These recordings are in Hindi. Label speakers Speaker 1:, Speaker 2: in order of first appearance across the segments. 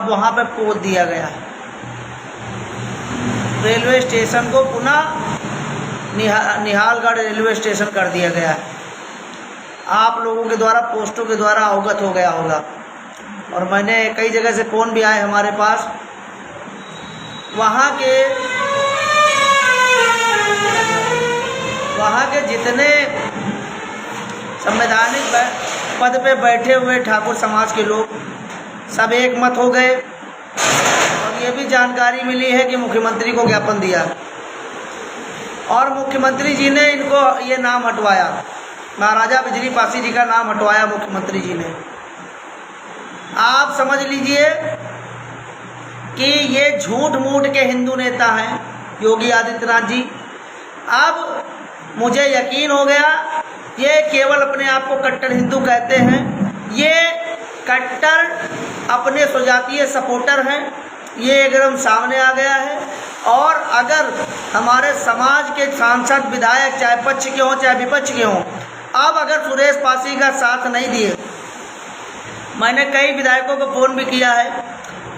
Speaker 1: वहाँ पे पोत दिया गया। रेलवे स्टेशन को पुनः निहालगढ़ रेलवे स्टेशन कर दिया गया है। आप लोगों के द्वारा पोस्टों के द्वारा अवगत हो गया होगा, और मैंने कई जगह से फ़ोन भी आए हमारे पास। वहाँ के जितने संवैधानिक पद पे बैठे हुए ठाकुर समाज के लोग सब एक मत हो गए, और ये भी जानकारी मिली है कि मुख्यमंत्री को ज्ञापन दिया और मुख्यमंत्री जी ने इनको ये नाम हटवाया, महाराजा बिजली पासी जी का नाम हटवाया मुख्यमंत्री जी ने। आप समझ लीजिए कि ये झूठ मूठ के हिंदू नेता हैं योगी आदित्यनाथ जी। अब मुझे यकीन हो गया ये केवल अपने आप को कट्टर हिंदू कहते हैं, ये कट्टर अपने स्वजातीय सपोर्टर हैं, ये एकदम सामने आ गया है। और अगर हमारे समाज के सांसद विधायक चाहे पक्ष के हों चाहे विपक्ष के हों, अब अगर सुरेश पासी का साथ नहीं दिए, मैंने कई विधायकों को फ़ोन भी किया है,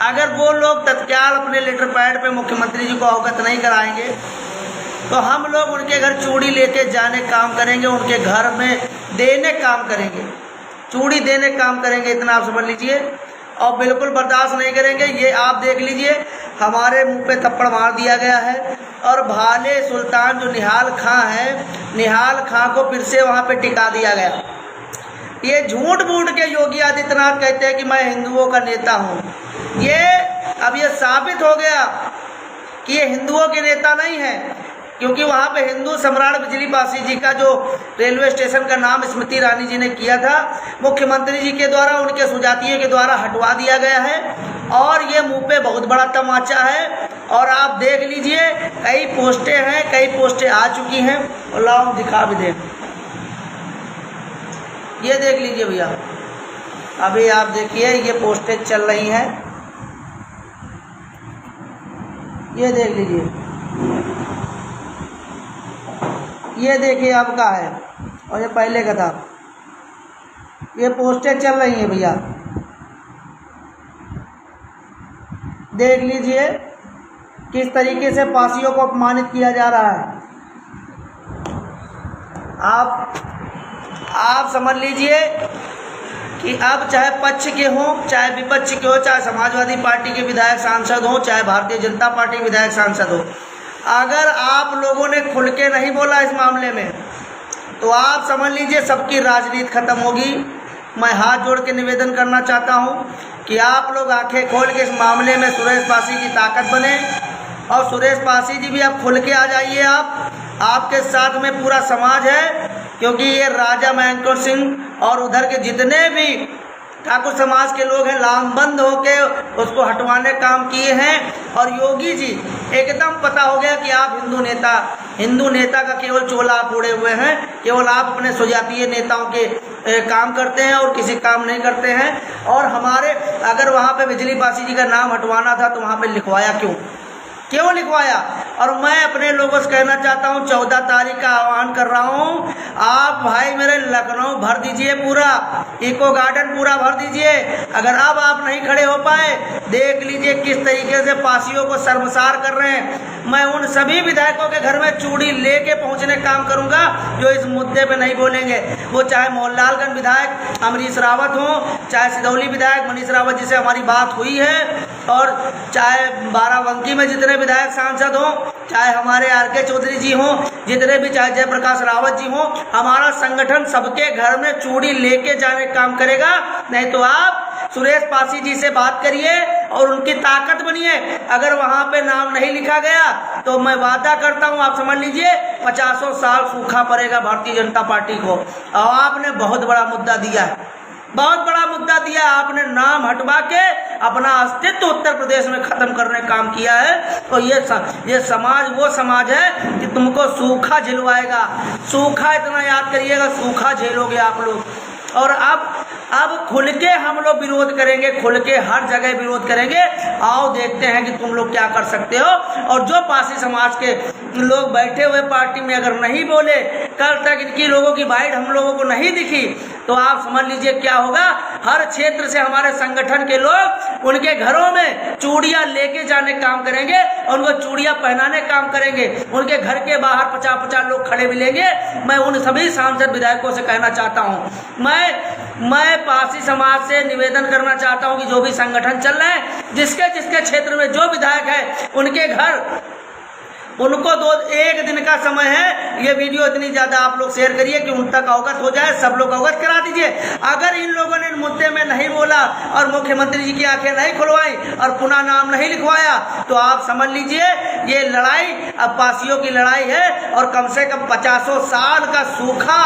Speaker 1: अगर वो लोग तत्काल अपने लेटर पैड पे मुख्यमंत्री जी को अवगत नहीं कराएंगे तो हम लोग उनके घर चूड़ी लेके जाने काम करेंगे, उनके घर में देने काम करेंगे, चूड़ी देने काम करेंगे, इतना आप समझ लीजिए। और बिल्कुल बर्दाश्त नहीं करेंगे। ये आप देख लीजिए हमारे मुंह पे थप्पड़ मार दिया गया है, और भाले सुल्तान जो निहाल खां है, निहाल खां को फिर से वहाँ पे टिका दिया गया। ये झूठ मूठ के योगी आदित्यनाथ कहते हैं कि मैं हिंदुओं का नेता हूँ। अब ये साबित हो गया कि ये हिंदुओं के नेता नहीं है, क्योंकि वहाँ पे हिंदू सम्राट बिजली पासी जी का जो रेलवे स्टेशन का नाम स्मृति ईरानी जी ने किया था, मुख्यमंत्री जी के द्वारा उनके सुजातीय के द्वारा हटवा दिया गया है। और ये मुंह पे बहुत बड़ा तमाचा है। और आप देख लीजिए कई पोस्टें हैं, कई पोस्टें आ चुकी हैं, और लाओ दिखा भी दें, ये देख लीजिए भैया, अभी आप देखिए ये पोस्टें चल रही हैं, ये देख लीजिए, ये देखिए अब का है और ये पहले का था, ये पोस्टें चल रही हैं भैया, देख लीजिए किस तरीके से पासियों को अपमानित किया जा रहा है। आप समझ लीजिए कि अब चाहे पक्ष के हों चाहे विपक्ष के हों, चाहे समाजवादी पार्टी के विधायक सांसद हों चाहे भारतीय जनता पार्टी के विधायक सांसद हों, अगर आप लोगों ने खुल के नहीं बोला इस मामले में तो आप समझ लीजिए सबकी राजनीति खत्म होगी। मैं हाथ जोड़ के निवेदन करना चाहता हूं कि आप लोग आंखें खोल के इस मामले में सुरेश पासी की ताकत बने, और सुरेश पासी जी भी आप खुल के आ जाइए। आपके साथ में पूरा समाज है, क्योंकि ये राजा महेंद्र सिंह और उधर के जितने भी ठाकुर समाज के लोग हैं लामबंद होके उसको हटवाने काम किए हैं। और योगी जी एकदम पता हो गया कि आप हिंदू नेता का केवल चोला आप ओढ़े हुए हैं, केवल आप अपने स्वजातीय नेताओं के काम करते हैं और किसी काम नहीं करते हैं। और हमारे अगर वहाँ पे बिजली पासी जी का नाम हटवाना था तो वहाँ पे लिखवाया क्यों लिखवाया। और मैं अपने लोगों से कहना चाहता हूँ 14 तारीख का आह्वान कर रहा हूँ, आप भाई मेरे लखनऊ भर दीजिए, पूरा इको गार्डन पूरा भर दीजिए। अगर अब आप नहीं खड़े हो पाए, देख लीजिए किस तरीके से पासियों को शर्मसार कर रहे हैं। मैं उन सभी विधायकों के घर में चूड़ी लेके पहुंचने काम करूंगा जो इस मुद्दे पे नहीं बोलेंगे, वो चाहे मोहनलालगंज विधायक अमरीश रावत हो, चाहे सिदौली विधायक मनीष रावत जी से हमारी बात हुई है, और चाहे बाराबंकी में जितने विधायक सांसद हों, चाहे हमारे आर.के. चौधरी जी हों, जितने भी, चाहे जयप्रकाश रावत जी हों, हमारा संगठन सबके घर में चूड़ी लेके जाने का काम करेगा। नहीं तो आप सुरेश पासी जी से बात करिए और उनकी ताकत बनिए। अगर वहाँ पे नाम नहीं लिखा गया तो मैं वादा करता हूँ, आप समझ लीजिए 50 साल सूखा पड़ेगा भारतीय जनता पार्टी को। और आपने बहुत बड़ा मुद्दा दिया है, बहुत बड़ा मुद्दा दिया। आपने नाम हटवा के अपना अस्तित्व उत्तर प्रदेश में खत्म करने का काम किया है। तो ये समाज वो समाज है कि तुमको सूखा झिलवाएगा। सूखा इतना याद करिएगा, सूखा झेलोगे आप लोग। और अब खुल के हम लोग विरोध करेंगे, खुल के हर जगह विरोध करेंगे। आओ देखते हैं कि तुम लोग क्या कर सकते हो। और जो पासी समाज के लोग बैठे हुए पार्टी में अगर नहीं बोले, कल तक इनकी लोगों की बाइट हम लोगों को नहीं दिखी, तो आप समझ लीजिए क्या होगा। हर क्षेत्र से हमारे संगठन के लोग उनके घरों में चूड़ियां लेके जाने काम करेंगे, उनको चूड़ियां पहनाने काम करेंगे, उनके घर के बाहर 50-50 लोग खड़े मिलेंगे। मैं उन सभी सांसद विधायकों से कहना चाहता हूं, मैं पारसी समाज से निवेदन करना चाहता हूं कि जो भी संगठन चल रहे हैं, जिसके क्षेत्र में जो विधायक है उनके घर उनको 1 दिन का समय है। ये वीडियो इतनी ज़्यादा आप लोग शेयर करिए कि उन तक अवगत हो जाए, सब लोग अवगत करा दीजिए। अगर इन लोगों ने मुद्दे में नहीं बोला और मुख्यमंत्री जी की आंखें नहीं खुलवाई और पुनः नाम नहीं लिखवाया, तो आप समझ लीजिए ये लड़ाई अब पासियों की लड़ाई है और कम से कम 50 साल का सूखा,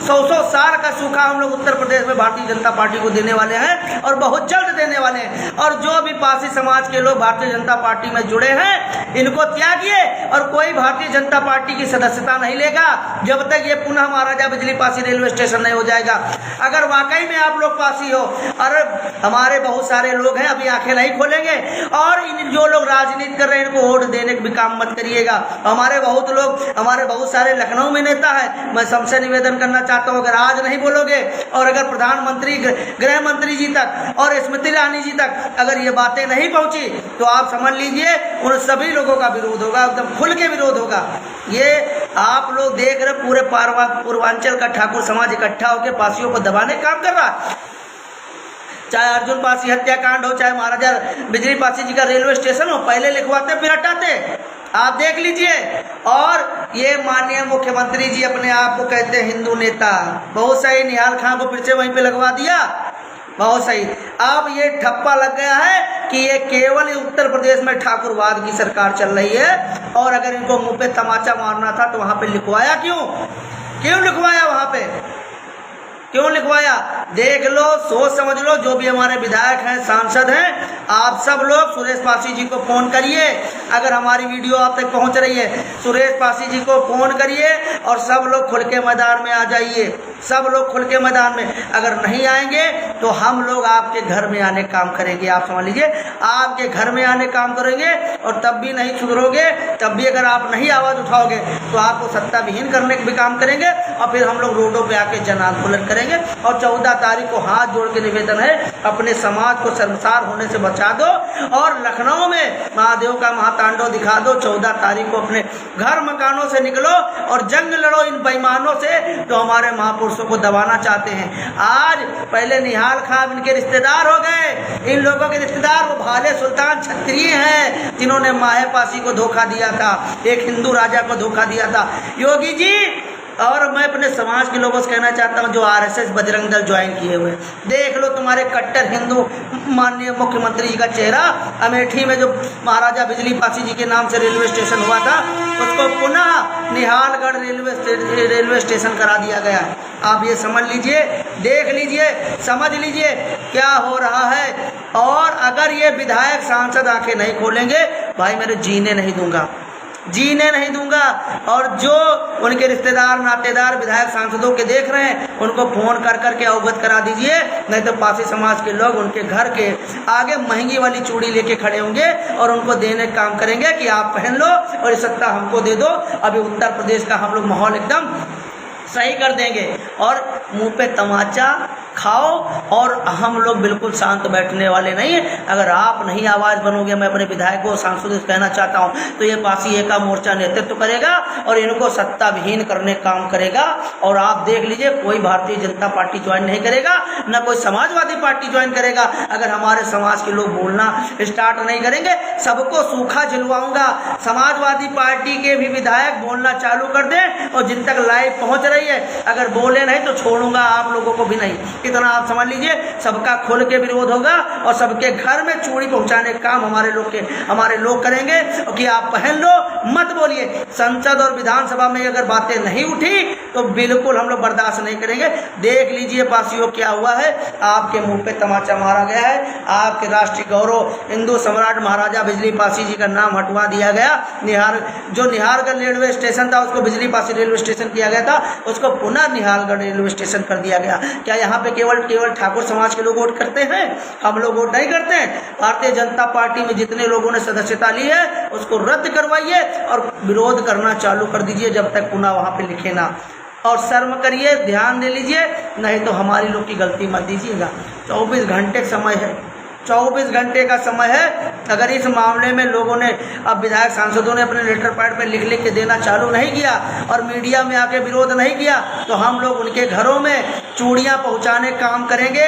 Speaker 1: 100 साल का सूखा हम लोग उत्तर प्रदेश में भारतीय जनता पार्टी को देने वाले हैं और बहुत जल्द देने वाले हैं। और जो भी पारसी समाज के लोग भारतीय जनता पार्टी में जुड़े हैं, इनको त्यागिए और कोई भारतीय जनता पार्टी की सदस्यता नहीं लेगा जब तक ये पुनः महाराजा बिजली पासी रेलवे स्टेशन नहीं हो जाएगा। अगर वाकई में आप लोग पासी हो, और हमारे बहुत सारे लोग हैं अभी आंखें नहीं खोलेंगे, और इन जो लोग राजनीति कर रहे हैं इनको वोट देने का भी काम मत करिएगा। हमारे बहुत सारे लखनऊ में नेता है, मैं सबसे निवेदन करना चाहता हूँ, अगर आज नहीं बोलोगे और अगर प्रधानमंत्री, गृह मंत्री जी तक और स्मृति ईरानी जी तक अगर ये बातें नहीं पहुंची, तो आप समझ लीजिए उन सभी लोगों का विरोध होगा, एकदम खुल के विरोध होगा। ये आप लोग देख रहे पूरे पूर्वांचल का ठाकुर समाज इकट्ठा होकर पासियों को दबाने काम कर रहा है। चाहे अर्जुन पासी हत्याकांड हो, चाहे महाराजा बिजली पासी जी का रेलवे स्टेशन हो, पहले लिखवाते फिर हटाते, आप देख लीजिए। और ये माननीय मुख्यमंत्री जी अपने आप को कहते हैं हिंदू नेता, बहुत सही, निहाल खान को फिर से वहीं पे लगवा दिया, बहुत सही। अब ये ठप्पा लग गया है कि ये केवल उत्तर प्रदेश में ठाकुरवाद की सरकार चल रही है, और अगर इनको मुंह पे तमाचा मारना था तो वहां पे लिखवाया क्यों लिखवाया, वहां पे क्यों लिखवाया? देख लो, सोच समझ लो। जो भी हमारे विधायक हैं, सांसद हैं, आप सब लोग सुरेश पासी जी को फ़ोन करिए। अगर हमारी वीडियो आप तक पहुंच रही है, सुरेश पासी जी को फ़ोन करिए और सब लोग खुल के मैदान में आ जाइए, सब लोग खुल के मैदान में। अगर नहीं आएंगे तो हम लोग आपके घर में आने काम करेंगे, आप समझ लीजिए, आपके घर में आने काम करेंगे। और तब भी नहीं सुधरोगे, तब भी अगर आप नहीं आवाज़ उठाओगे तो आपको सत्ता विहीन करने का भी काम करेंगे, और फिर हम लोग रोडों पे आके जन आंदोलन करेंगे। और 14 तारीख को हाथ जोड़ के निवेदन है, अपने समाज को शर्मसार होने से बचा दो और लखनऊ में महादेव का महातांडव दिखा दो। 14 तारीख को अपने घर मकानों से निकलो और जंग लड़ो इन बेईमानों से जो हमारे महापुरुषों को दबाना चाहते हैं। आज पहले निहाल खान इनके रिश्तेदार हो गए, इन लोगों के रिश्तेदार वो भाले सुल्तान क्षत्रिय हैं जिन्होंने माहे पासी को धोखा दिया था, एक हिंदू राजा को धोखा दिया था। योगी जी, और मैं अपने समाज के लोगों से कहना चाहता हूं जो आरएसएस बजरंग दल ज्वाइन किए हुए, देख लो तुम्हारे कट्टर हिंदू माननीय मुख्यमंत्री जी का चेहरा। अमेठी में जो महाराजा बिजली पासी जी के नाम से रेलवे स्टेशन हुआ था, उसको पुनः निहालगढ़ रेलवे स्टेशन करा दिया गया है। आप ये समझ लीजिए, देख लीजिए, समझ लीजिए क्या हो रहा है। और अगर ये विधायक सांसद आंखें नहीं खोलेंगे, भाई मेरे जीने नहीं दूंगा। और जो उनके रिश्तेदार, नातेदार, विधायक, सांसदों के देख रहे हैं, उनको फोन कर करके अवगत करा दीजिए, नहीं तो पासी समाज के लोग उनके घर के आगे महंगी वाली चूड़ी लेके खड़े होंगे और उनको देने का काम करेंगे कि आप पहन लो और ये सत्ता हमको दे दो। अभी उत्तर प्रदेश का हम लोग माहौल एकदम सही कर देंगे और मुंह पे तमाचा खाओ। और हम लोग बिल्कुल शांत बैठने वाले नहीं हैं। अगर आप नहीं आवाज़ बनोगे, मैं अपने विधायकों और सांसदों से कहना चाहता हूं, तो ये पासी एका मोर्चा नेतृत्व करेगा और इनको सत्ता विहीन करने काम करेगा। और आप देख लीजिए, कोई भारतीय जनता पार्टी ज्वाइन नहीं करेगा, न कोई समाजवादी पार्टी ज्वाइन करेगा। अगर हमारे समाज के लोग बोलना स्टार्ट नहीं करेंगे, सबको सूखा झिलवाऊंगा। समाजवादी पार्टी के भी विधायक बोलना चालू कर दें और जिन तक लाइव पहुंच रही है, अगर बोले नहीं तो छोड़ूंगा आप लोगों को भी नहीं। इतना आप समझ लीजिए, सबका खुल के विरोध होगा और सबके घर में चूड़ी पहुंचाने का काम हमारे लोग करेंगे कि आप पहन लो, मत बोलिए। संसद और विधानसभा में अगर बातें नहीं उठी तो बिल्कुल हम लोग बर्दाश्त नहीं करेंगे। देख लीजिए पासियों क्या हुआ है, आपके मुंह पे तमाचा मारा गया है, आपके राष्ट्रीय गौरव हिंदू सम्राट महाराजा बिजली पासी जी का नाम हटवा दिया गया। निहालगढ़ रेलवे स्टेशन था, उसको बिजली पासी रेलवे स्टेशन किया गया था, उसको पुनः निहालगढ़ रेलवे स्टेशन कर दिया गया। क्या यहाँ पे केवल ठाकुर समाज के लोग वोट करते हैं? हम लोग वोट नहीं करते हैं। भारतीय जनता पार्टी में जितने लोगों ने सदस्यता ली है, उसको रद्द करवाइए और विरोध करना चालू कर दीजिए जब तक पुनः वहाँ पे लिखे ना। और शर्म करिए, ध्यान दे लीजिए, नहीं तो हमारी लोग की गलती मत दीजिएगा। 24 घंटे समय है, 24 घंटे का समय है। अगर इस मामले में लोगों ने, अब विधायक सांसदों ने अपने लेटर पैड पे लिख लिख के देना चालू नहीं किया और मीडिया में आके विरोध नहीं किया, तो हम लोग उनके घरों में चूड़ियाँ पहुँचाने काम करेंगे।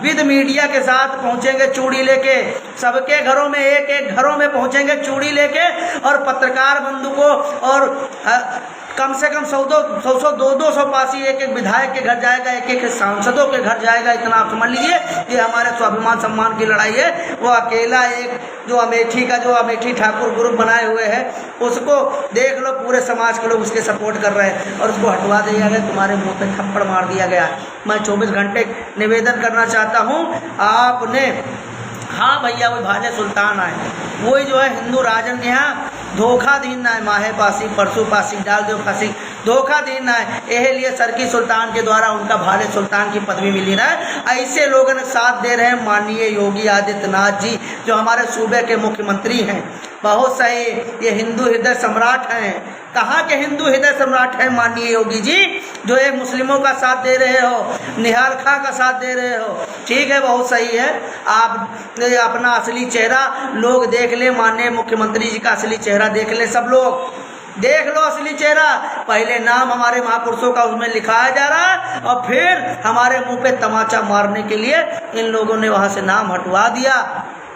Speaker 1: विद मीडिया के साथ पहुँचेंगे चूड़ी लेके, सबके घरों में, एक एक घरों में पहुँचेंगे चूड़ी लेके, और पत्रकार बंधु को और कम से कम 100 200 पासी एक एक विधायक के घर जाएगा, एक एक सांसदों के घर जाएगा। इतना आप समझ लीजिए, ये हमारे स्वाभिमान सम्मान की लड़ाई है। वो अकेला एक जो अमेठी का, जो अमेठी ठाकुर ग्रुप बनाए हुए हैं, उसको देख लो, पूरे समाज के लोग उसके सपोर्ट कर रहे हैं और उसको हटवा दिया गया, तुम्हारे मुंह पे थप्पड़ मार दिया गया। मैं 24 घंटे निवेदन करना चाहता हूँ आपने, हाँ भैया वो भाले सुल्तान आए, वही जो है हिंदू राजन के यहाँ धोखा दीना है, माहे पासी परसों पासी डाल दो फांसी, धोखा दीना है। यही लिए सरकी सुल्तान के द्वारा उनका भाले सुल्तान की पदवी मिली ना है। ऐसे लोगों ने साथ दे रहे हैं माननीय योगी आदित्यनाथ जी, जो हमारे सूबे के मुख्यमंत्री हैं। बहुत सही, ये हिंदू हृदय सम्राट हैं। कहाँ के हिंदू हृदय सम्राट हैं माननीय योगी जी, जो एक मुस्लिमों का साथ दे रहे हो, निहाल खां का साथ दे रहे हो। ठीक है, बहुत सही है। आप अपना असली चेहरा लोग देख ले, माननीय मुख्यमंत्री जी का असली चेहरा देख ले, सब लोग देख लो असली चेहरा। पहले नाम हमारे महापुरुषों का उसमें लिखाया जा रहा है और फिर हमारे मुंह पे तमाचा मारने के लिए इन लोगों ने वहाँ से नाम हटवा दिया।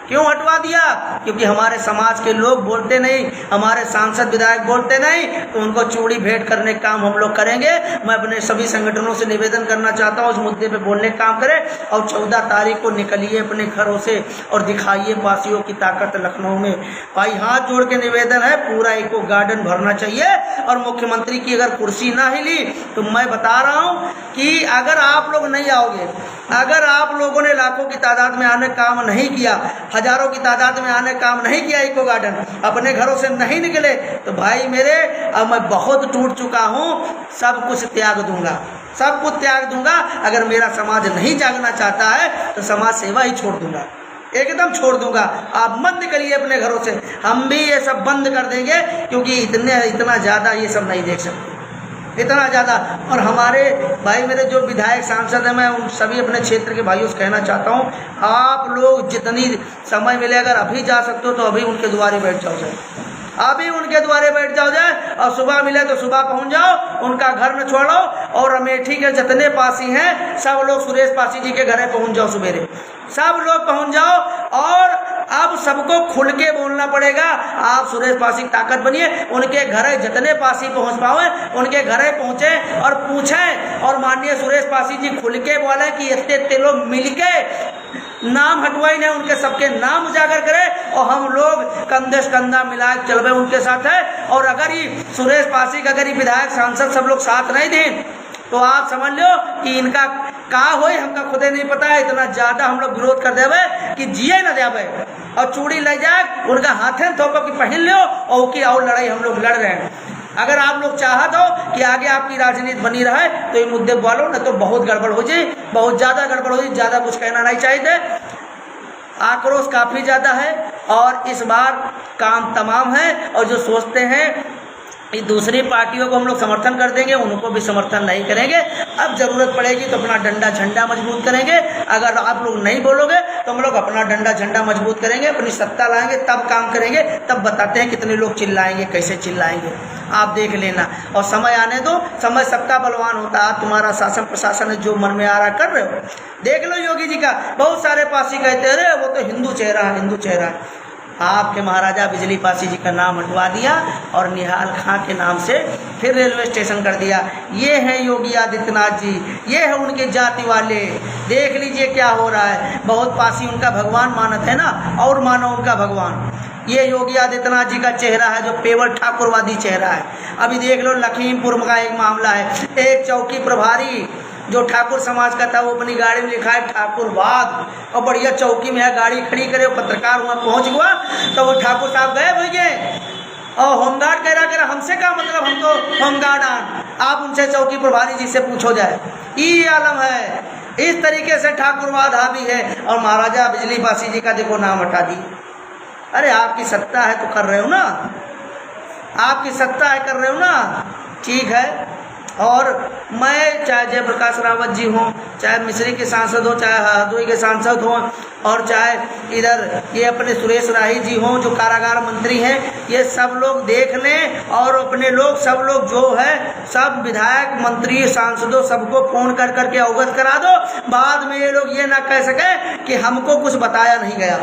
Speaker 1: क्यों हटवा दिया? क्योंकि हमारे समाज के लोग बोलते नहीं, हमारे सांसद विधायक बोलते नहीं, तो उनको चूड़ी भेंट करने का काम हम लोग करेंगे। मैं अपने सभी संगठनों से निवेदन करना चाहता हूँ, उस मुद्दे पे बोलने का काम करें और 14 तारीख को निकलिए अपने घरों से और दिखाइए पासियों की ताकत लखनऊ में। भाई हाथ जोड़ के निवेदन है, पूरा इको गार्डन भरना चाहिए। और मुख्यमंत्री की अगर कुर्सी ना हिली तो मैं बता रहा हूँ कि अगर आप लोग नहीं आओगे, अगर आप लोगों ने लाखों की तादाद में आने काम नहीं किया, हजारों की तादाद में आने काम नहीं किया, इको गार्डन अपने घरों से नहीं निकले, तो भाई मेरे अब मैं बहुत टूट चुका हूँ, सब कुछ त्याग दूंगा, सब कुछ त्याग दूंगा। अगर मेरा समाज नहीं जागना चाहता है तो समाज सेवा ही छोड़ दूंगा, एकदम छोड़ दूंगा। आप मत निकलिए अपने घरों से, हम भी ये सब बंद कर देंगे, क्योंकि इतना ज़्यादा ये सब नहीं देख सकते, इतना ज़्यादा। और हमारे भाई मेरे जो विधायक सांसद हैं, मैं उन सभी अपने क्षेत्र के भाइयों से कहना चाहता हूँ, आप लोग जितनी समय मिले, अगर अभी जा सकते हो तो अभी उनके द्वारे बैठ जाओ जाए, अभी उनके द्वारे बैठ जाओ जाए, और सुबह मिले तो सुबह पहुंच जाओ, उनका घर न छोड़ो। और अमेठी के जितने पासी हैं सब लोग सुरेश पासी जी के घरे पहुंच जाओ, सवेरे सब लोग पहुंच जाओ। और अब सबको खुल के बोलना पड़ेगा, आप सुरेश पासी की ताकत बनिए, उनके घरे जितने पासी पहुंच पाओ उनके घरे पहुंचे और पूछें, और माननीय सुरेश पासी जी खुल के बोले कि इतने लोग मिलके नाम हटवाई नहीं, उनके सबके नाम उजागर करें और हम लोग कंधे से कंधा मिला के चलबे उनके साथ है। और अगर ये सुरेश पासी का, अगर ये विधायक सांसद सब लोग साथ नहीं दें तो आप समझ लो कि इनका का होई हमका खुदे नहीं पता है। इतना ज़्यादा हम लोग विरोध कर देवे कि जिए न देवे, और चूड़ी ले जाए उनका हाथे थोपो कि पहन लो, और की और लड़ाई हम लोग लड़ रहे हैं। अगर आप लोग चाहते हो कि आगे आपकी राजनीति बनी रहे तो ये मुद्दे बोलो, न तो बहुत गड़बड़ हो जाए, बहुत ज़्यादा गड़बड़ हो जाए, ज़्यादा कुछ कहना नहीं चाहिए। आक्रोश काफ़ी ज़्यादा है और इस बार काम तमाम है। और जो सोचते हैं ये दूसरी पार्टियों को हम लोग समर्थन कर देंगे, उनको भी समर्थन नहीं करेंगे। अब ज़रूरत पड़ेगी तो अपना डंडा झंडा मजबूत करेंगे। अगर आप लोग नहीं बोलोगे तो हम लोग अपना डंडा झंडा मजबूत करेंगे, अपनी सत्ता लाएंगे, तब काम करेंगे, तब बताते हैं कितने लोग चिल्लाएंगे, कैसे चिल्लाएंगे, आप देख लेना। और समय आने दो, समय सबका बलवान होता है। तुम्हारा शासन प्रशासन है, जो मन में आ रहा कर रहे हो, देख लो योगी जी का। बहुत सारे पासी कहते हैं अरे वो तो हिंदू चेहरा है, हिंदू चेहरा है। आपके महाराजा बिजली पासी जी का नाम हटवा दिया और निहाल खां के नाम से फिर रेलवे स्टेशन कर दिया। ये है योगी आदित्यनाथ जी, ये है उनके जाति वाले। देख लीजिए क्या हो रहा है। बहुत पासी उनका भगवान मानत है ना, और मानो उनका भगवान। ये योगी आदित्यनाथ जी का चेहरा है, जो पेवर ठाकुरवादी चेहरा है। अभी देख लो लखीमपुर का एक मामला है, एक चौकी प्रभारी जो ठाकुर समाज का था, वो अपनी गाड़ी में लिखा है ठाकुरवाद, और बढ़िया चौकी में है, गाड़ी खड़ी करे, पत्रकार वहाँ पहुँच हुआ तो वो ठाकुर साहब गए भैया, और होमगार्ड कह रहा हमसे क्या मतलब, हम तो होमगार्ड आन, आप उनसे चौकी प्रभारी जी से पूछो जाए। ये आलम है, इस तरीके से ठाकुरवाद हावी है। और महाराजा बिजली पासी जी का देखो नाम हटा दी। अरे आपकी सत्ता है तो कर रहे हो ना, आपकी सत्ता है कर रहे हो ना, ठीक है। और मैं चाहे जयप्रकाश रावत जी हों, चाहे मिश्री के सांसद हों, चाहे हरदोई के सांसद हों, और चाहे इधर ये अपने सुरेश राही जी हों जो कारागार मंत्री हैं, ये सब लोग देख लें और अपने लोग सब लोग जो है सब विधायक मंत्री सांसदों सबको फ़ोन कर करके अवगत करा दो। बाद में ये लोग ये ना कह सके कि हमको कुछ बताया नहीं गया,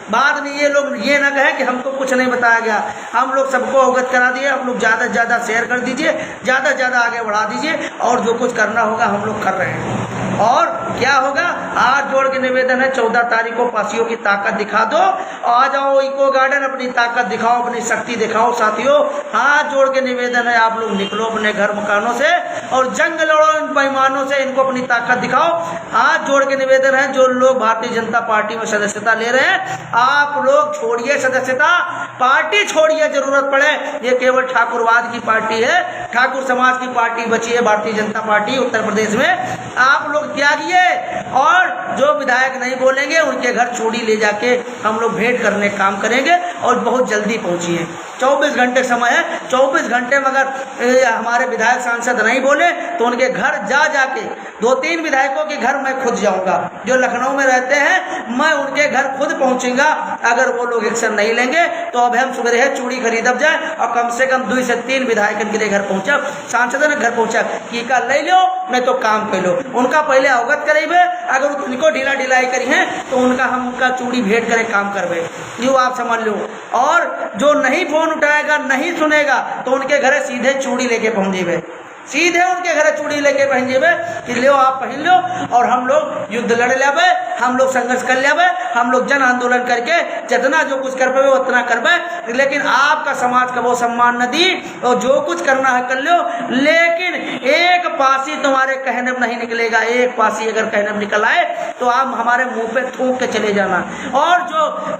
Speaker 1: बाद में ये लोग ये ना कहे कि हमको कुछ नहीं बताया गया। हम लोग सबको अवगत करा दिए। आप लोग ज़्यादा से ज़्यादा शेयर कर दीजिए, ज़्यादा से ज़्यादा आगे बढ़ा दीजिए, और जो कुछ करना होगा हम लोग कर रहे हैं। और क्या होगा, हाथ जोड़ के निवेदन है, 14 तारीख को पासियों की ताकत दिखा दो, आ जाओ इको गार्डन, अपनी ताकत दिखाओ, अपनी शक्ति दिखाओ साथियों। हाथ जोड़ के निवेदन है, आप लोग निकलो अपने घर मकानों से और जंग लड़ो इन बेईमानों से, इनको अपनी ताकत दिखाओ। हाथ जोड़ के निवेदन है, जो लोग भारतीय जनता पार्टी में सदस्यता ले रहे हैं, आप लोग छोड़िए सदस्यता, पार्टी छोड़िए, जरूरत पड़े। ये केवल ठाकुरवाद की पार्टी है, ठाकुर समाज की पार्टी बची है भारतीय जनता पार्टी उत्तर प्रदेश में। आप लोग त्यागिए, और जो विधायक नहीं बोलेंगे उनके घर चूड़ी ले जाके हम लोग भेंट करने काम करेंगे, और बहुत जल्दी पहुंचिए। 24 घंटे समय है, 24 घंटे में अगर हमारे विधायक सांसद नहीं बोले तो उनके घर जा जाके 2-3 विधायकों के घर मैं खुद जाऊंगा, जो लखनऊ में रहते हैं, मैं उनके घर खुद पहुंचूंगा। अगर वो लोग एक्शन नहीं लेंगे तो अब हम सुबह चूड़ी खरीदब जाए, और कम से कम 2 से 3 विधायक के घर पहुंचा, सांसद ने घर पहुंचा कि का ले लो नहीं तो काम कर लो, उनका पहले अवगत करेंगे। अगर उनको ढीला ढिलाई करी है तो उनका चूड़ी भेंट करे काम करवे, यो आप समझ लो। और जो नहीं फोन उठाएगा, नहीं सुनेगा, तो उनके घरे सीधे चूड़ी लेके पहुंच जेबे, सीधे उनके घरे चूड़ी लेके पहन जेबे कि लो आप पहन लो, और हम लोग युद्ध लड़ लेबे, हम लोग संघर्ष कर लेबे, हम लोग जन आंदोलन करके जितना जो कुछ कर पाए उतना करबे। लेकिन आपका समाज का वो सम्मान न दी, और जो कुछ करना है कर लो, लेकिन एक पासी तुम्हारे कहने में नहीं निकलेगा। एक पासी अगर कहने में निकल आए तो आप हमारे मुंह पे थूक के चले जाना। और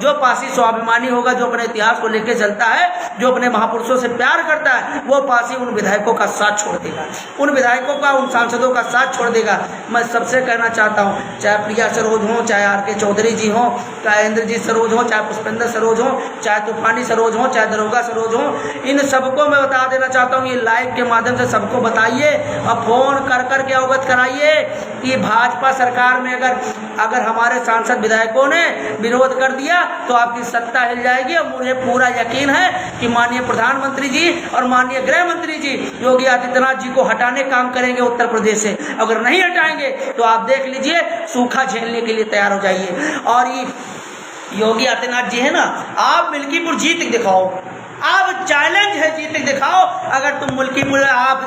Speaker 1: जो पासी स्वाभिमानी होगा, जो अपने इतिहास को लेके चलता है, जो अपने महापुरुषों से प्यार करता है, वो पासी उन विधायकों का साथ छोड़ देगा, उन विधायकों का, उन सांसदों का साथ छोड़ देगा। मैं सबसे कहना चाहता हूँ, चाहे प्रिया सरोज हो, चाहे आर.के. चौधरी जी हो, चाहे इंद्रजीत सरोज हो, चाहे पुष्पेंद्र सरोज हो, चाहे तूफानी सरोज हो, चाहे दरोगा सरोज हो, इन सबको मैं बता देना चाहता हूँ, ये लाइव के माध्यम से सबको बताइए और फोन कर करके अवगत कराइए कि भाजपा सरकार में अगर हमारे सांसद विधायकों ने विरोध कर दिया तो आपकी सत्ता हिल जाएगी। और मुझे पूरा यकीन है कि माननीय प्रधानमंत्री जी और माननीय गृह मंत्री जी योगी आदित्यनाथ जी को हटाने काम करेंगे उत्तर प्रदेश से। अगर नहीं हटाएंगे तो आप देख लीजिए, सूखा झेलने के लिए तैयार हो जाइए। और ये योगी आदित्यनाथ जी है ना, आप मिल्कीपुर जीत दिखाओ, आप चैलेंज है जीत के दिखाओ। अगर तुम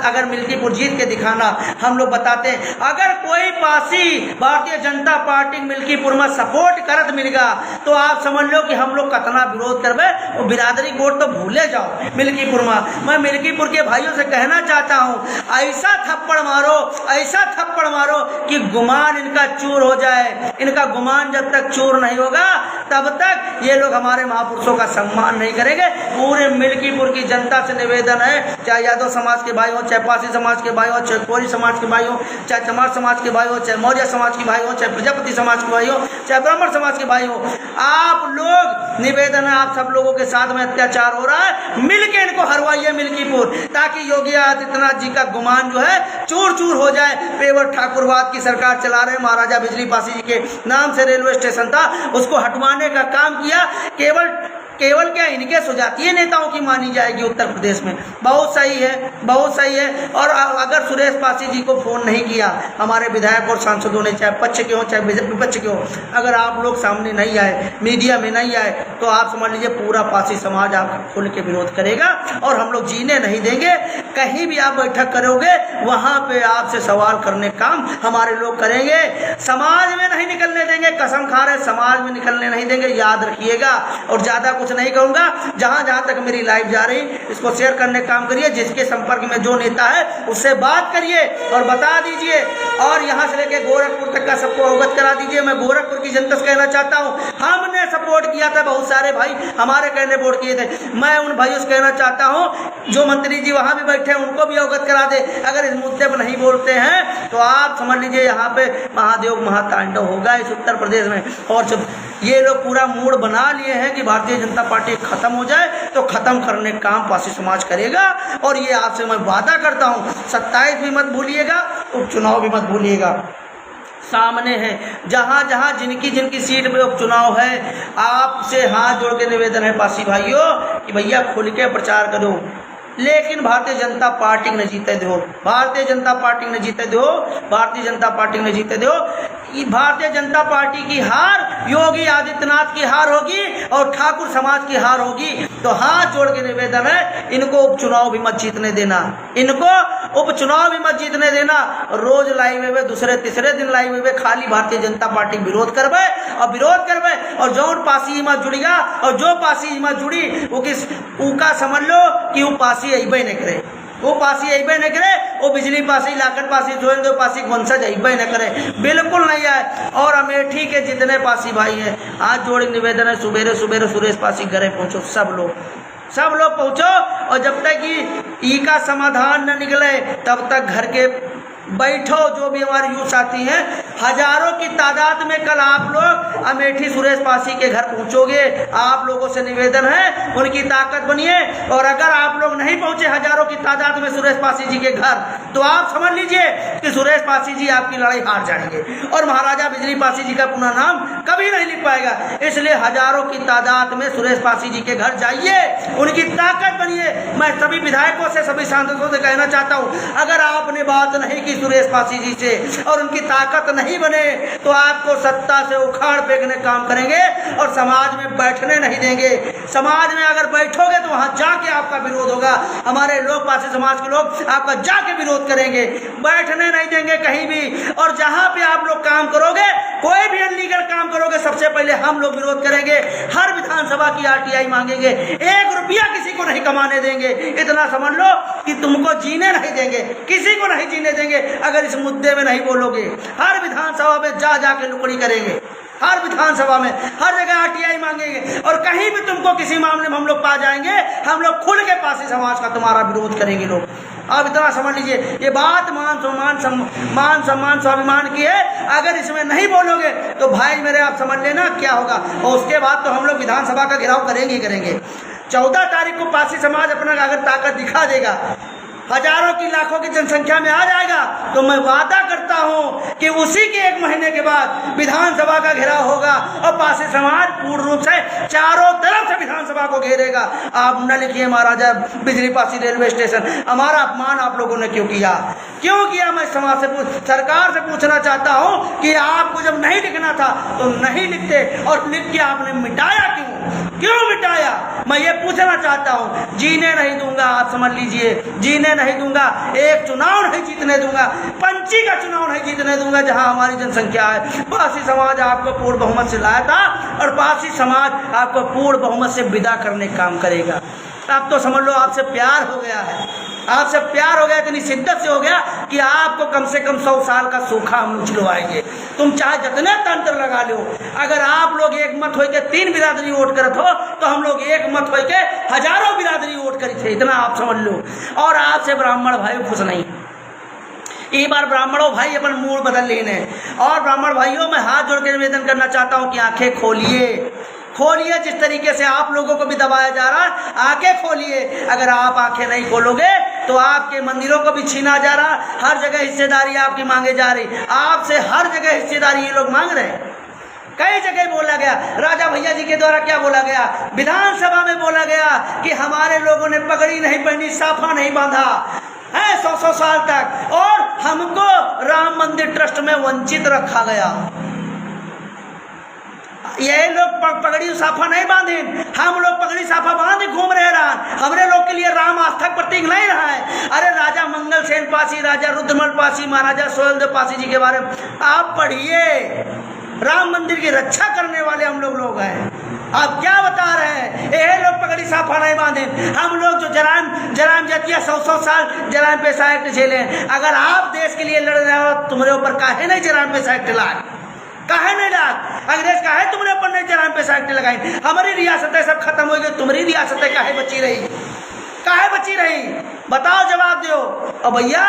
Speaker 1: अगर मिल्कीपुर जीत के दिखाना, हम लोग बताते हैं, अगर कोई पासी भारतीय जनता पार्टी मिल्कीपुर में सपोर्ट करत मिलेगा तो आप समझ लो कि हम लोग कितना विरोध करवे। और बिरादरी वोट तो भूले जाओ मिल्कीपुर में। मैं मिल्कीपुर के भाइयों से कहना चाहता हूँ, ऐसा थप्पड़ मारो, ऐसा थप्पड़ मारो कि गुमान इनका चूर हो जाए। इनका गुमान जब तक चूर नहीं होगा तब तक ये लोग हमारे महापुरुषों का सम्मान नहीं करेंगे। पूरे मिल्कीपुर की जनता से निवेदन है, चाहे यादव समाज के भाई हो, चाहे पासी समाज के भाई हो, चाहे कोरी समाज के भाई हो, चाहे चमार समाज के भाई हो, चाहे मौर्य समाज के भाई हो, चाहे प्रजापति समाज के भाई हो, चाहे ब्राह्मण समाज के भाई हो, आप लोग निवेदन है, आप सब लोगों के साथ में अत्याचार हो रहा है, मिलके इनको हरवाइए मिल्कीपुर, ताकि योगी आदित्यनाथ जी का गुमान जो है चूर चूर हो जाए। पेवर ठाकुरवाद की सरकार चला रहे, महाराजा बिजली पासी जी के नाम से रेलवे स्टेशन था, उसको हटवाने का काम किया। केवल क्या इनके सुजातीय नेताओं की मानी जाएगी उत्तर प्रदेश में। बहुत सही है, बहुत सही है। और अगर सुरेश पासी जी को फ़ोन नहीं किया हमारे विधायक और सांसदों ने, चाहे पक्ष के हो चाहे विपक्ष के हो, अगर आप लोग सामने नहीं आए, मीडिया में नहीं आए, तो आप समझ लीजिए पूरा पासी समाज आपका खुल के विरोध करेगा और हम लोग जीने नहीं देंगे। कहीं भी आप बैठक करोगे वहाँ पे आपसे सवाल करने काम हमारे लोग करेंगे। समाज में नहीं निकलने देंगे, कसम खा रहे, समाज में निकलने नहीं देंगे, याद रखिएगा। और ज़्यादा कुछ नहीं कहूँगा, जहाँ तक मेरी लाइव जा रही इसको शेयर करने का काम करिए, जिसके संपर्क में जो नेता है उससे बात करिए और बता दीजिए। और यहाँ से लेके गोरखपुर तक का सबको अवगत करा दीजिए। मैं गोरखपुर की जनता से कहना चाहता हूँ, हमने सपोर्ट किया था, बहुत सारे भाई हमारे कहने वोट किए थे। मैं उन भाइयों से कहना चाहता हूँ जो मंत्री जी वहाँ भी बैठे हैं उनको भी अवगत करा दे। अगर इस मुद्दे पर नहीं बोलते हैं तो आप समझ लीजिए यहाँ पे महादेव महातांडव होगा इस उत्तर प्रदेश में। और जब ये लोग पूरा मूड बना लिए हैं कि भारतीय जनता पार्टी खत्म हो जाए तो खत्म करने का काम पासी समाज करेगा। और ये आपसे मैं वादा करता हूँ 27 भी मत भूलिएगा, उपचुनाव भी मत भूलिएगा, सामने है। जहाँ जहाँ जिनकी जिनकी सीट पे उपचुनाव है, आपसे हाथ जोड़ के निवेदन है पासी भाइयों कि भैया खुल के प्रचार करो, लेकिन भारतीय जनता पार्टी ने जीते दो, भारतीय जनता पार्टी ने जीते दो, भारतीय जनता पार्टी ने जीते दो। भारतीय जनता पार्टी की हार योगी आदित्यनाथ की हार होगी और ठाकुर समाज की हार होगी। तो हाथ जोड़ के निवेदन है, इनको उपचुनाव भी मत जीतने देना, इनको उपचुनाव भी मत जीतने देना। रोज लाइव में दूसरे तीसरे दिन लाइव में खाली भारतीय जनता पार्टी विरोध करवे और विरोध करवे, और जौन पासी मत जुड़ेगा और जो पासी मत जुड़ी वो किस उका समझ लो कि वो पासी अइबे नहीं करे, वो पासी अइबे नहीं करे, वो बिजली पासी लाकट पासी जोल दो पासी वंशज अइबे नहीं करे, बिल्कुल नहीं आए। और अमेठी के जितने पासी भाई हैं हाथ जोड़ निवेदन है, सुबेरे सुबेरे सुरेश पासी घरे पहुंचो, सब लोग पहुंचो। और जब तक कि ई का समाधान न निकले तब तक घर के बैठो। जो भी हमारे यूथ साथी हैं, हजारों की तादाद में कल आप लोग अमेठी सुरेश पासी के घर पहुंचोगे। आप लोगों से निवेदन है उनकी ताकत बनिए, और अगर आप लोग नहीं पहुंचे हजारों की तादाद में सुरेश पासी जी के घर, तो आप समझ लीजिए कि सुरेश पासी जी आपकी लड़ाई हार जाएंगे और महाराजा बिजली पासी जी का पुनः नाम कभी नहीं लिख पाएगा। इसलिए हजारों की तादाद में सुरेश पासी जी के घर जाइए, उनकी ताकत बनिए। मैं सभी विधायकों से, सभी सांसदों से कहना चाहता हूँ, अगर आपने बात नहीं की सुरेश पासी जी से और उनकी ताकत नहीं बने तो आपको सत्ता से उखाड़ फेंकने काम करेंगे और समाज में बैठने नहीं देंगे। समाज में अगर बैठोगे तो वहां जाके आपका विरोध होगा, हमारे लोग पासी समाज के लोग आपका जाके विरोध करेंगे, बैठने नहीं देंगे कहीं भी। और जहां पे आप लोग काम करोगे, कोई भी अनलीगल काम करोगे, सबसे पहले हम लोग विरोध करेंगे। हर विधानसभा की RTI मांगेंगे, 1 रुपया किसी को नहीं कमाने देंगे। इतना समझ लो कि तुमको जीने नहीं देंगे, किसी को नहीं जीने देंगे अगर इस मुद्दे में नहीं बोलोगे। हर विधानसभा में जा जाके लुकड़ी करेंगे, हर विधानसभा में हर जगह RTI मांगेंगे, और कहीं भी तुमको किसी मामले में हम लोग पा जाएंगे, हम लोग खुल के पासी समाज का तुम्हारा विरोध करेंगे लोग। आप इतना समझ लीजिए, ये बात मान सम्मान स्वाभिमान की है। अगर इसमें नहीं बोलोगे तो भाई मेरे आप समझ लेना क्या होगा। और उसके बाद तो हम लोग विधानसभा का घेराव करेंगे ही करेंगे। 14 तारीख को पासी समाज अपना अगर ताकत दिखा देगा, हजारों की लाखों की जनसंख्या में आ जाएगा, तो मैं वादा करता हूं कि उसी के 1 महीने के बाद विधानसभा का घेराव होगा और पासी समाज पूर्ण रूप से चारों तरफ से विधानसभा को घेरेगा। आप न लिखिए महाराजा बिजली पासी रेलवे स्टेशन, हमारा अपमान आप लोगों ने क्यों किया? मैं समाज से सरकार से पूछना चाहता हूं कि आपको जब नहीं लिखना था तो नहीं लिखते, और लिख के आपने मिटाया क्यों मिटाया? मैं ये पूछना चाहता हूँ। जीने नहीं दूंगा, आप समझ लीजिए, जीने नहीं दूंगा। एक चुनाव नहीं जीतने दूंगा, पंची का चुनाव नहीं जीतने दूंगा जहां हमारी जनसंख्या है। पासी समाज आपको पूर्ण बहुमत से लाया था और पासी समाज आपको पूर्ण बहुमत से विदा करने का काम करेगा। अब तो समझ लो आपसे प्यार हो गया है, आपसे प्यार हो गया, इतनी शिद्दत से हो गया कि आपको कम से कम 100 साल का सूखा हम उछलवाएंगे। तुम चाहे जितने तंत्र लगा लो, अगर आप लोग एक मत हो के 3 बिरादरी वोट करत हो तो हम लोग एक मत हो के हजारों बिरादरी वोट करी थे, इतना आप समझ लो। और आपसे ब्राह्मण भाई खुश नहीं, एक बार ब्राह्मणों भाई अपन मूड बदल लेने। और ब्राह्मण भाइयों मैं हाथ जोड़ के निवेदन करना चाहता हूँ कि आंखें खोलिए, जिस तरीके से आप लोगों को भी दबाया जा रहा है, आंखें खोलिए। अगर आप आंखें नहीं खोलोगे तो आपके मंदिरों को भी छीना जा रहा, हर जगह हिस्सेदारी आपकी मांगे जा रही, आपसे हर जगह हिस्सेदारी ये लोग मांग रहे हैं। कई जगह बोला गया, राजा भैया जी के द्वारा क्या बोला गया, विधानसभा में बोला गया कि हमारे लोगों ने पगड़ी नहीं पहनी, साफा नहीं बांधा है 100 साल तक, और हमको राम मंदिर ट्रस्ट में वंचित रखा गया। ये लोग पगड़ी साफा नहीं बांधे, हम लोग पगड़ी साफा बांधे घूम रहे रहा। हमारे लोग के लिए राम आस्था प्रतीक नहीं रहा है। अरे राजा मंगल सेन पासी, राजा रुद्रमल पासी, महाराजा सोहेलदेव पासी जी के बारे में आप पढ़िए। राम मंदिर की रक्षा करने वाले हम लोग हैं। आप क्या बता रहे हैं? ये लोग पगड़ी साफा नहीं बांधे, हम लोग जो जराम जतिया 100 साल जराम पेशा एक्ट झेले। अगर आप देश के लिए लड़ रहे हो, तुम्हारे ऊपर काहे नहीं जराम पेशा एक्ट लाग, काहे नहीं लाग? अंग्रेज काहे तुम्हारे ऊपर नहीं जराम पेशा एक्ट लगाई? हमारी रियासतें सब खत्म हो गई, तुम्हारी रियासतें काहे बची रही? काहे बची रही? बताओ, जवाब दो। और भैया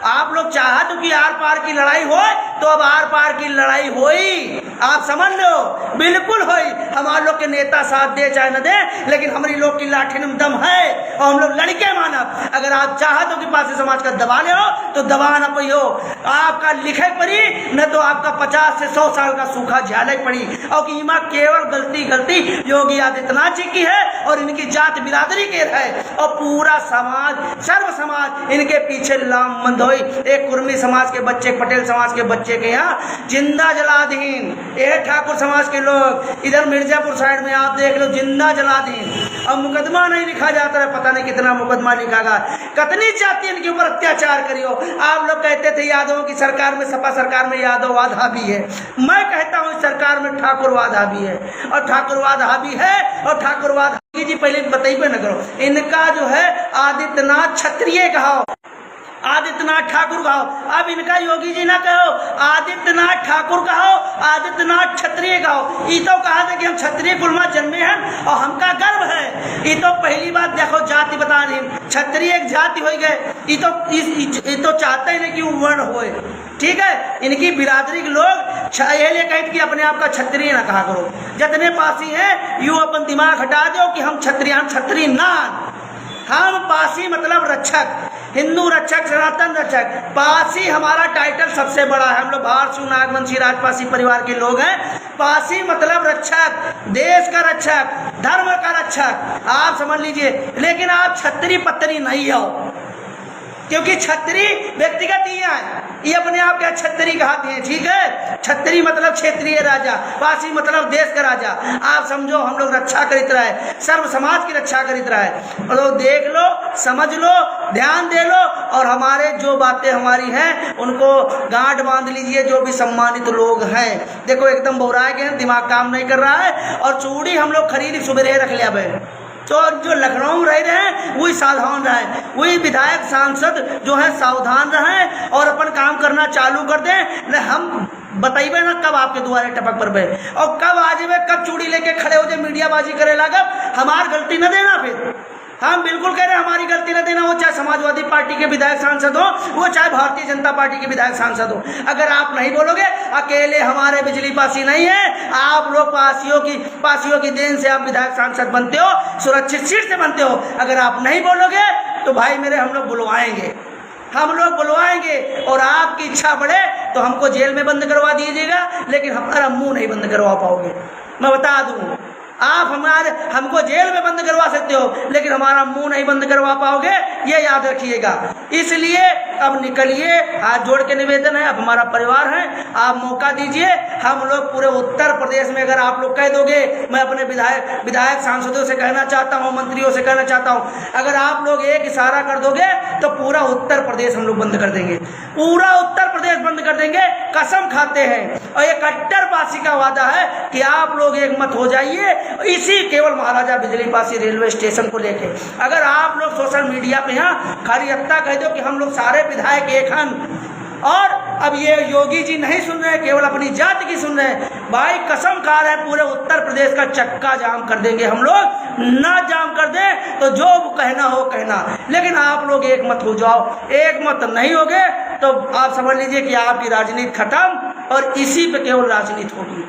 Speaker 1: आप लोग चाहत हो कि आर पार की लड़ाई हो, तो अब आर पार की लड़ाई होई, आप समझ लो, बिल्कुल होई। हमारे लोग के नेता साथ दे चाहे न दे, लेकिन हमारी लोग की लाठी में दम है और हम लोग लड़के मानब। अगर आप चाहत हो कि पासी समाज का दबा ले हो तो दबा ना पई हो, आपका लिखे पड़ी, न तो आपका 50 से 100 साल का सूखा झेले पड़ी। और कि इमा केवल गलती योगी आदित्यनाथ जी की है और इनकी जात बिरादरी के है, और पूरा समाज, सर्व समाज इनके पीछे लामबंद हो। एक कुर्मी समाज के बच्चे, पटेल समाज के बच्चे के यहाँ जिंदा जलादीन, ये ठाकुर समाज के लोग इधर मिर्जापुर साइड में आप देख लो, जिंदा जलादीन। अब मुकदमा नहीं लिखा जाता है, पता नहीं कितना मुकदमा लिखागा, कितनी जाति इनके ऊपर अत्याचार करियो। आप लोग कहते थे यादव की सरकार में, सपा सरकार में यादववाद हावी है। मैं कहता हूँ इस सरकार में ठाकुरवाद हावी है, और ठाकुरवाद हावी है, और ठाकुरवाद जी पहले बताइए न करो। इनका जो है आदित्यनाथ क्षत्रिय कहो, आदित्यनाथ ठाकुर कहो। अब इनका योगी जी ना कहो आदित्यनाथ ठाकुर कहो, आदित्यनाथ क्षत्रिय कहो। ये तो कहा था कि हम क्षत्रिय कुल में जन्मे हैं और हमका गर्व है। ये तो पहली बात देखो, जाति बता रही, क्षत्रिय एक जाति हो गए। ये तो चाहते ही नहीं कि वर्ण होए, ठीक है। इनकी बिरादरी के लोग ये लिए कहते कि अपने आप का क्षत्रिय ना कहा करो। जितने पासी हैं यू अपन दिमाग हटा दो कि हम क्षत्रिय ना, हम पासी मतलब रक्षक, हिंदू रक्षक, सनातन रक्षक। पासी हमारा टाइटल सबसे बड़ा है। हम लोग भारत नागवंशी राजपासी परिवार के लोग हैं। पासी मतलब रक्षक, देश का रक्षक, धर्म का रक्षक, आप समझ लीजिए। लेकिन आप क्षत्रिय पत्नी नहीं हो, क्योंकि क्षत्रिय व्यक्तिगत ही है, ये अपने आप के क्षत्रिय कहते हैं, ठीक है। क्षत्रिय मतलब क्षेत्रीय राजा, पासी मतलब देश का राजा। आप समझो, हम लोग रक्षा करित रहे, सर्व समाज की रक्षा करित रहे। और तो देख लो, समझ लो, ध्यान दे लो, और हमारे जो बातें हमारी हैं उनको गांठ बांध लीजिए। जो भी सम्मानित लोग हैं, देखो एकदम बौराए गए, दिमाग काम नहीं कर रहा है। और चूड़ी हम लोग खरीद सुबह रख लिया भाई, तो जो लखनऊ में रह रहे हैं वही सावधान रहे, वही विधायक सांसद जो है सावधान रहें और अपन काम करना चालू कर दें। न हम बताइए ना कब आपके दुआरे टपक पर बे, और कब आ जाए, कब चूड़ी लेके खड़े हो जाए मीडियाबाजी करे लागब। हमार गलती न देना, फिर हम बिल्कुल कह रहे हैं हमारी गलती न देना। वो चाहे समाजवादी पार्टी के विधायक सांसद हो, वो चाहे भारतीय जनता पार्टी के विधायक सांसद हो। अगर आप नहीं बोलोगे, अकेले हमारे बिजली पासी नहीं है, आप लोग पासियों की देन से आप विधायक सांसद बनते हो, सुरक्षित सीट से बनते हो। अगर आप नहीं बोलोगे तो भाई मेरे हम लोग बुलवाएंगे, और आपकी इच्छा बढ़े तो हमको जेल में बंद करवा दीजिएगा, लेकिन हमारा मुंह नहीं बंद करवा पाओगे। मैं बता दूं, आप हमको जेल में बंद करवा सकते हो, लेकिन हमारा मुंह नहीं बंद करवा पाओगे, ये याद रखिएगा। इसलिए अब निकलिए, हाथ जोड़ के निवेदन है, अब हमारा परिवार है, आप मौका दीजिए। हम लोग पूरे उत्तर प्रदेश में, अगर आप लोग कह दोगे, मैं अपने विधायक सांसदों से कहना चाहता हूँ, मंत्रियों से कहना चाहता हूँ, अगर आप लोग एक इशारा कर दोगे तो पूरा उत्तर प्रदेश हम लोग बंद कर देंगे, पूरा उत्तर प्रदेश बंद कर देंगे, कसम खाते हैं। और ये कट्टरवासी का वादा है कि आप लोग एक मत हो जाइए, इसी केवल महाराजा बिजली पासी रेलवे स्टेशन को लेके। अगर आप लोग सोशल मीडिया पे यहाँ खाली हत्ता कह दो कि हम लोग सारे विधायक एक हैं, और अब ये योगी जी नहीं सुन रहे, केवल अपनी जाति की सुन रहे हैं, भाई कसम खा रहे हैं पूरे उत्तर प्रदेश का चक्का जाम कर देंगे हम लोग। ना जाम कर दें तो जो कहना हो कहना, लेकिन आप लोग एक मत हो जाओ। एक मत नहीं होगे तो आप समझ लीजिए कि आपकी राजनीति खत्म, और इसी पे केवल राजनीति होगी,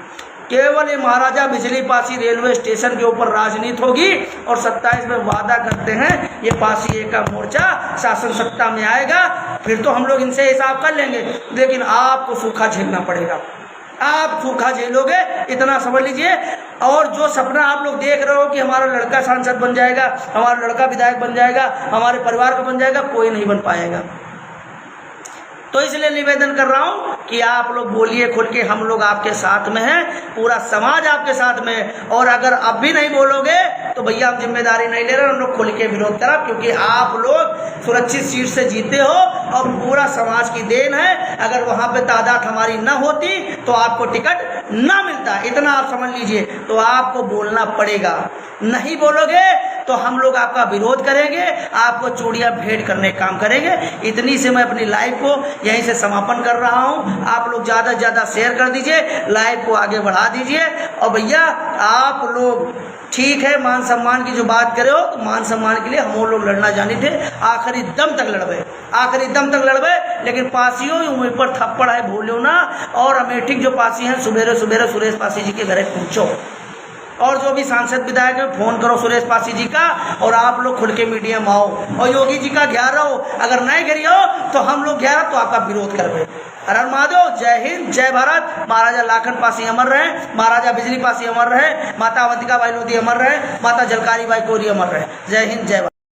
Speaker 1: केवल ये महाराजा बिजली पासी रेलवे स्टेशन के ऊपर राजनीति होगी। और 27 में वादा करते हैं ये पासी का मोर्चा शासन सत्ता में आएगा, फिर तो हम लोग इनसे हिसाब कर लेंगे, लेकिन आपको सूखा झेलना पड़ेगा, आप सूखा झेलोगे, इतना समझ लीजिए। और जो सपना आप लोग देख रहे हो कि हमारा लड़का सांसद बन जाएगा, हमारा लड़का विधायक बन जाएगा, हमारे परिवार का बन जाएगा, कोई नहीं बन पाएगा। तो इसलिए निवेदन कर रहा हूं कि आप लोग बोलिए खुल के, हम लोग आपके साथ में हैं, पूरा समाज आपके साथ में है। और अगर अब भी नहीं बोलोगे तो भैया हम जिम्मेदारी नहीं ले रहे, हम लोग खुल के विरोध करा, क्योंकि आप लोग सुरक्षित सीट से जीते हो और पूरा समाज की देन है। अगर वहां पे तादाद हमारी न होती तो आपको टिकट ना मिलता, इतना आप समझ लीजिए। तो आपको बोलना पड़ेगा, नहीं बोलोगे तो हम लोग आपका विरोध करेंगे, आपको चूड़ियां भेंट करने का काम करेंगे। इतनी से मैं अपनी लाइव को यहीं से समापन कर रहा हूं। आप लोग ज़्यादा से ज़्यादा शेयर कर दीजिए, लाइव को आगे बढ़ा दीजिए। और भैया आप लोग ठीक है, मान सम्मान की जो बात करे हो तो मान सम्मान के लिए हम लोग लड़ना जाने थे, आखिरी दम तक लड़बे, आखिरी दम तक लड़बे। लेकिन पासियों मुँह पर थप्पड़ है भूलो ना। और अमेठी जो पासी हैं सुबेरे सुबेरे सुरेश पासी जी के घर पहुँचो, और जो भी सांसद विधायक है फोन करो सुरेश पासी जी का, और आप लोग खुल के मीडिया में आओ और योगी जी का घेर रहो। अगर नहीं घेरियो तो हम लोग घेरा तो आपका विरोध करबे। हर हर महादेव, जय हिंद, जय भारत। महाराजा लाखन पासी अमर रहे, महाराजा बिजली पासी अमर रहे, माता अवंतिका बाई लोधी अमर रहे, माता जलकारी बाई कोरी अमर रहे। जय हिंद, जय भारत।